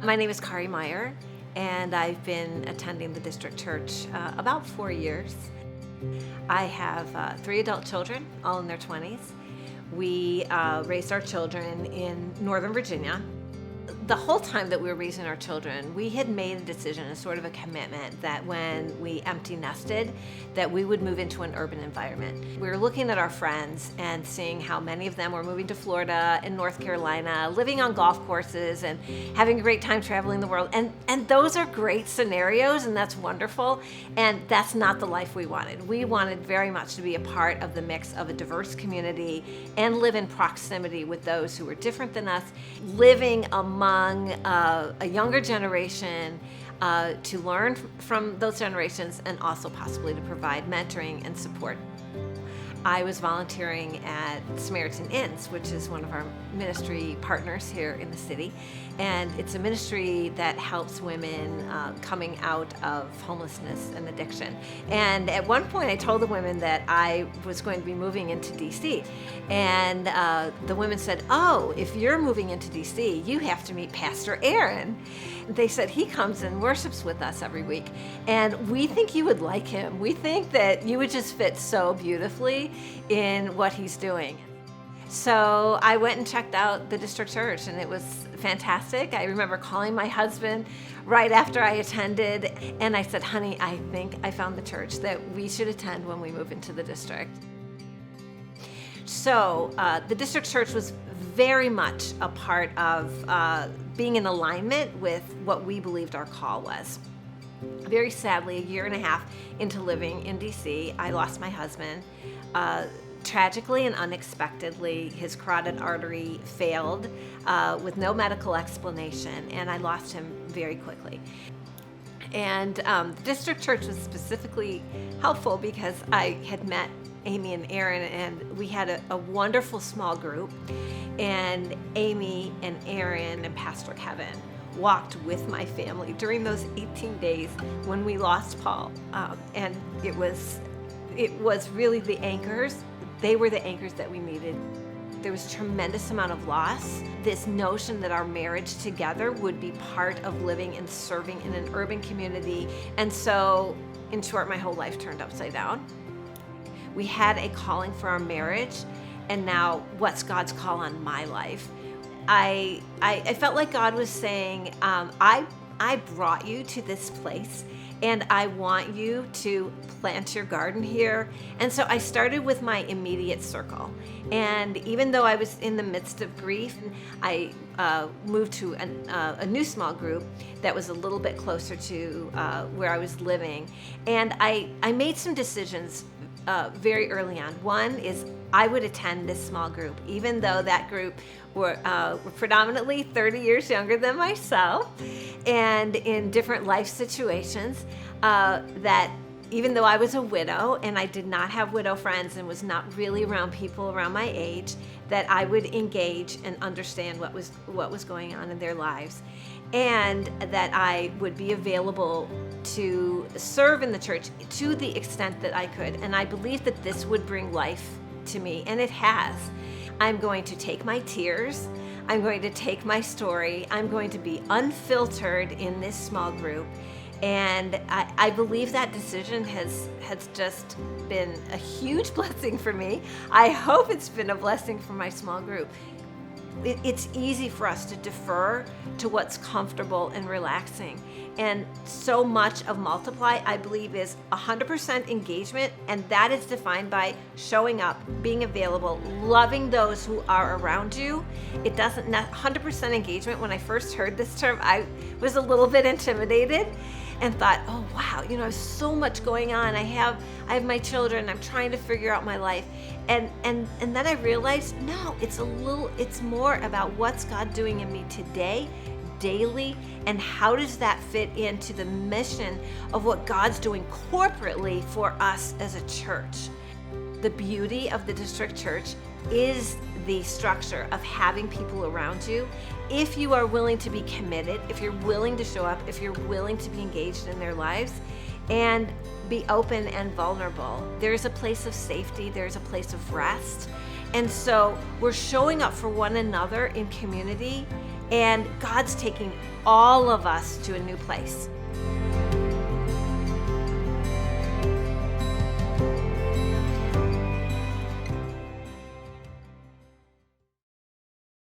My name is Kari Meyer, and I've been attending the district church about 4 years. I have 3 adult children, all in their 20s. We raised our children in Northern Virginia. The whole time that we were raising our children, we had made a decision, a sort of a commitment, that when we empty nested, that we would move into an urban environment. We were looking at our friends and seeing how many of them were moving to Florida and North Carolina, living on golf courses and having a great time traveling the world. And those are great scenarios, and that's wonderful. And that's not the life we wanted. We wanted very much to be a part of the mix of a diverse community and live in proximity with those who were different than us, living among a younger generation, to learn from those generations and also possibly to provide mentoring and support. I was volunteering at Samaritan Inns, which is one of our ministry partners here in the city, and it's a ministry that helps women coming out of homelessness and addiction. And at one point I told the women that I was going to be moving into DC, and the women said, "Oh, if you're moving into DC, you have to meet Pastor Aaron." They said, "He comes and worships with us every week, and we think you would like him. We think that you would just fit so beautifully in what he's doing." So I went and checked out the district church, and it was fantastic. I remember calling my husband right after I attended, and I said, "Honey, I think I found the church that we should attend when we move into the district." So the district church was very much a part of being in alignment with what we believed our call was. Very sadly, a year and a half into living in DC, I lost my husband. Tragically and unexpectedly, his carotid artery failed with no medical explanation, and I lost him very quickly. And the district church was specifically helpful because I had met Amy and Aaron, and we had a wonderful small group. And Amy and Aaron and Pastor Kevin walked with my family during those 18 days when we lost Paul. And it was really the anchors. They were the anchors that we needed. There was a tremendous amount of loss. This notion that our marriage together would be part of living and serving in an urban community. And so, in short, my whole life turned upside down. We had a calling for our marriage, and now what's God's call on my life? I felt like God was saying, I brought you to this place, and I want you to plant your garden here. And so I started with my immediate circle. And even though I was in the midst of grief, I moved to a new small group that was a little bit closer to where I was living. And I made some decisions very early on. One is I would attend this small group, even though that group were predominantly 30 years younger than myself and in different life situations, that even though I was a widow and I did not have widow friends and was not really around people around my age, that I would engage and understand what was going on in their lives, and that I would be available to serve in the church to the extent that I could. And I believed that this would bring life to me, and it has. I'm going to take my tears, I'm going to take my story, I'm going to be unfiltered in this small group. And I believe that decision has just been a huge blessing for me. I hope it's been a blessing for my small group. It's easy for us to defer to what's comfortable and relaxing. And so much of Multiply, I believe, is 100% engagement, and that is defined by showing up, being available, loving those who are around you. It doesn't 100% engagement. When I first heard this term, I was a little bit intimidated and thought, "Oh wow, there's so much going on. I have my children. I'm trying to figure out my life." And then I realized, no, it's more about what's God doing in me today, daily, and how does that fit into the mission of what God's doing corporately for us as a church. The beauty of the district church is the structure of having people around you. If you are willing to be committed, if you're willing to show up, if you're willing to be engaged in their lives and be open and vulnerable, there's a place of safety, there's a place of rest. And so we're showing up for one another in community And God's taking all of us to a new place.